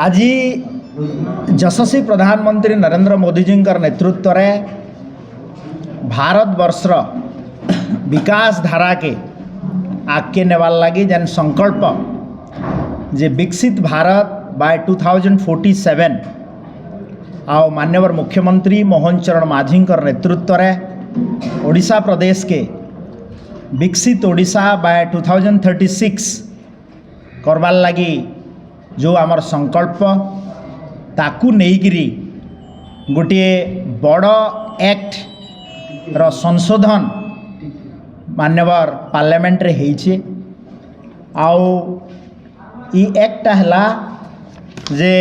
आज यशस्वी प्रधानमंत्री नरेंद्र मोदी जी नेतृत्व में भारत वर्षर विकास धारा के आगे नेवार लगी जेन संकल्प जे विकसित भारत बाय 2047 आओ मान्यवर मुख्यमंत्री मोहन चरण माझी नेतृत्व में ओडिशा प्रदेश के विकसित ओडिशा बाय 2036 करवार लगी जो आमर संकल्प ताकू नेइकिरी गोटे बड़ एक्ट रो संशोधन मान्यवर पार्लियामेंट रे हेइछे। आउ ई एक्ट हला जे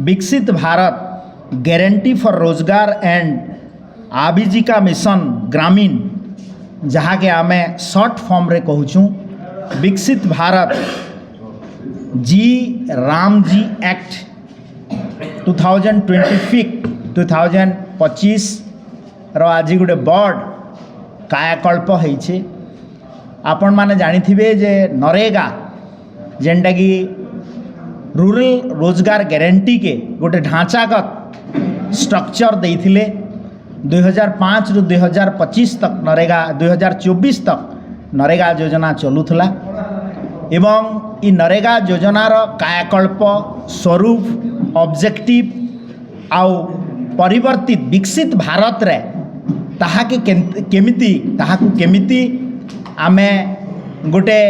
विकसित भारत गारंटी फॉर रोजगार एंड आजीविका मिशन ग्रामीण जहाँ के आमे शॉर्ट फॉर्म रे कहूँ विकसित भारत जी राम जी एक्ट 2025 रो आज गोटे बड़ कायाकल्प होइछे। आपण माने जानिथिबे जे नरेगा जेनटा कि रूरल रोजगार गारंटी के गोटे ढांचागत स्ट्रक्चर देइथिले 2005 रु 2025 तक नरेगा 2024 तक नरेगा योजना चलुथला एवं इ नरेगा योजनार कायाकल्प स्वरूप ऑब्जेक्टिव आउ परिवर्तित विकसित भारत रे ताहाके केमिति आमे गोटे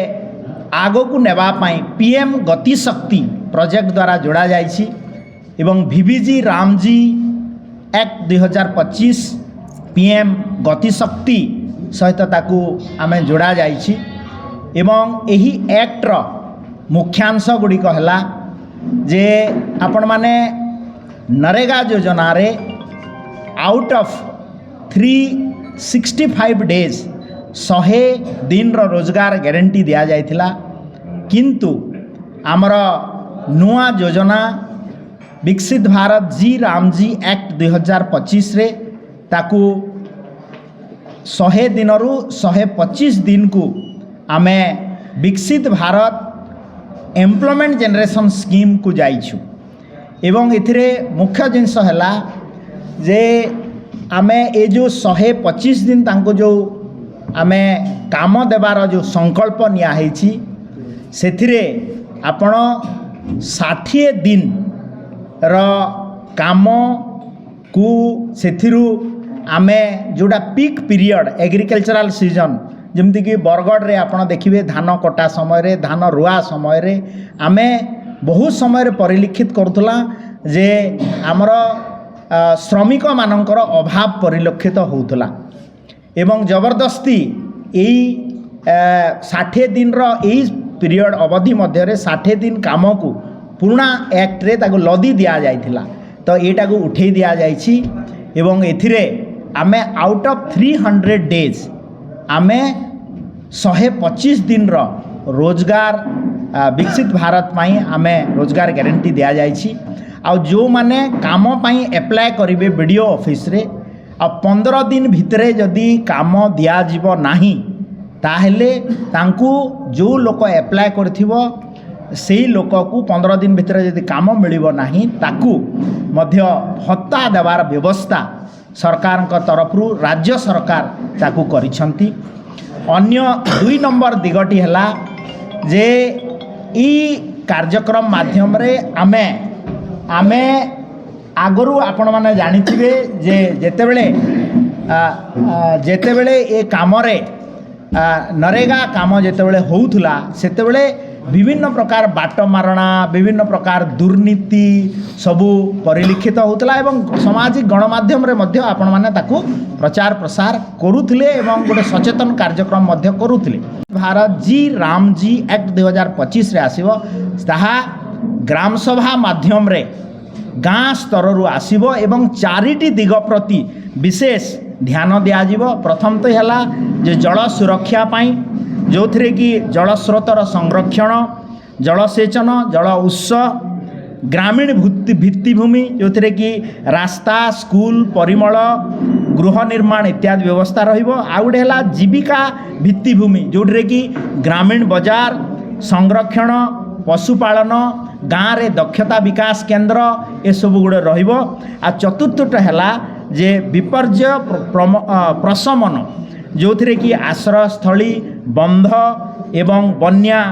आगो को नेबा पाई पीएम गति शक्ति प्रोजेक्ट द्वारा जोड़ा जाइछि एवं वीबीजी रामजी एक्ट 2025 पीएम गति शक्ति सहित ताकू आमे जोड़ा जाइछि एवं एही एक्ट रो मुख्यांश गुड़िक हला जे आपण माने नरेगा योजना रे आउट ऑफ 365 डेज 100 दिन रो रोजगार गारंटी दिया जाइथिला किंतु आमर नुआ योजना विकसित भारत जी रामजी एक्ट 2025 रे ताकू 100 दिन रु 125 दिन को आमे विकसित भारत एम्प्लॉयमेंट जनरेशन स्कीम को जाइछु एवं इथिरे मुख्य जिनस हला जे आमे ए जो 125 दिन तांको जो आमे काम देवार जो संकल्प निया हेछि सेथिरे आपण 60 दिन रो काम को सेथिरु आमे जोड़ा पीक पीरियड एग्रीकल्चरल सीजन जमती कि बरगढ़ रे आपण देखिबे धान कटा समय रे धान रुआ समय रे आमे बहुत समय रे परिलक्षित करूथला जे आमर श्रमिक मानकर अभाव परिलक्षित होउथला एवं जबरदस्ती यही 60 दिन रो यही पीरियड अवधि मध्य रे 60 दिन काम को पुराना एक्ट रे ताको लदी दिया जाइथिला तो एटा को उठे दिया जाइछि एवं एथिरे आमे आउट ऑफ 300 डेज आमे 125 दिन रो रोजगार विकसित भारत पाई आमे रोजगार गारंटी दिया जाइछि आ जो माने काम पाई अप्लाई करिवे वीडियो ऑफिस रे आ 15 दिन भितरे जदि काम दिया जीवो नाही ताहेले तांकू जो लोक अप्लाई करथिबो सेही लोक को 15 दिन भितरे जदि काम मिलिबो नाही ताकू मध्य भत्ता देवार व्यवस्था सरकार का तरफ राज्य सरकार ताकू करिसंती। अन्य 2 नंबर दिगटी हला जे ई कार्यक्रम माध्यम रे आमे आगरू आपण माने जानिथिबे जे जेतेबेले ए काम रे नरेगा काम जेतेबेले होउथला सेतेबेले विभिन्न प्रकार बाट मारणा विभिन्न प्रकार दुर्नीति सबू परिलक्षित होउथला एवं सामाजिक गणमाध्यम रे मध्य आपण माने ताकू प्रचार प्रसार करूथिले एवं गोटे सचेतन कार्यक्रम मध्य करूथिले। भारत जी राम जी एक्ट 2025 रे आसीबो ताहा ग्राम सभा माध्यम रे गाँ स्तर रु आसीबो एवं 4टी दिग प्रति विशेष ध्यान दिया जीवो। प्रथम तो हला जे जल सुरक्षा पाई जो थे कि जल स्रोतर संरक्षण जलसेचन जल उत्स ग्रामीण भित्तिभूमि जो थे कि रास्ता स्कूल परिमल गृह निर्माण इत्यादि व्यवस्था रहिबो। आउ गोटे हला जीविका भित्तिभूमि जोटे कि ग्रामीण बाजार संरक्षण पशुपालन गाँव रे दक्षता विकास केन्द्र ए सब गुड़े रहिब। आ चतुर्थटा है जे विपर्य प्रशमन जो थे कि आश्रयस्थली बंध एवं बन्या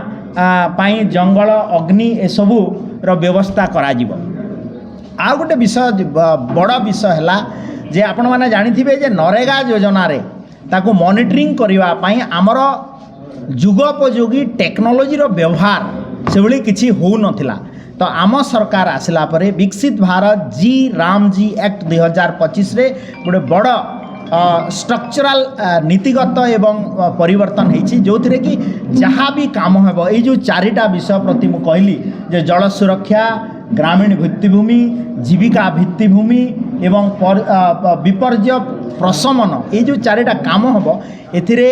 पाई जंगल अग्नि ए सबू रो व्यवस्था करा जिवो। आ गोटे विषय बड़ विषय है जे आपण मैंने जानिथिबे जे नरेगा योजना रे ताको मॉनिटरिंग करबा पई आमर जुगोपयोगी टेक्नोलोजी रो व्यवहार से भली किछि हो नथिला। तो आम सरकार आसिला परे विकसित भारत जी राम जी एक्ट 2025 रे गोटे बड़ स्ट्रक्चरल नीतिगत एवं परिवर्तन होती जो थे कि जहाँ भी काम हो ये चारिटा विषय प्रति मु कहली जे जल सुरक्षा ग्रामीण भित्तिभूमि जीविका भित्तिभूमि एवं विपर्य प्रशमन ये जो चारिटा काम हम एथिरे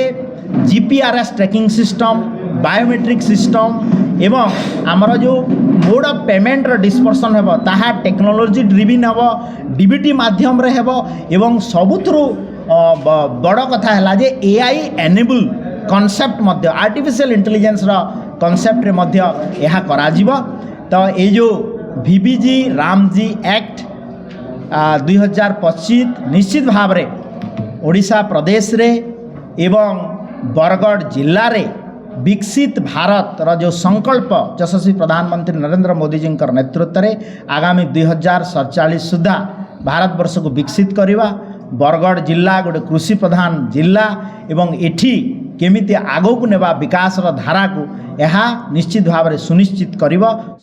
GPRS tracking system biometric system एवं आमर जो मोड ऑफ पेमेंट डिस्पर्सन हेबो ताहा टेक्नोलोजी ड्रिविन हेबो डीबीटी माध्यम रे हेबो एवं सबुथरु बड़ कथा है जे एआई एनेबल कॉन्सेप्ट मध्य आर्टिफिशियल इंटेलिजेंस रा कॉन्सेप्ट रे मध्य यह करा जीवो। तो ये जो वीबीजी रामजी एक्ट 2025 निश्चित भाव रे ओडिशा प्रदेश रे एवं बरगढ़ जिल्ला रे विकसित भारत रा जो संकल्प यशस्वी प्रधानमंत्री नरेंद्र मोदी जी नेतृत्व रे आगामी 2047 सुधा भारत वर्ष को विकसित करवा। बरगढ़ जिला गोटे कृषि प्रधान जिला एवं एठी केमिति आगो को नेबा विकास रा धारा को यह निश्चित भाव में सुनिश्चित करिवो।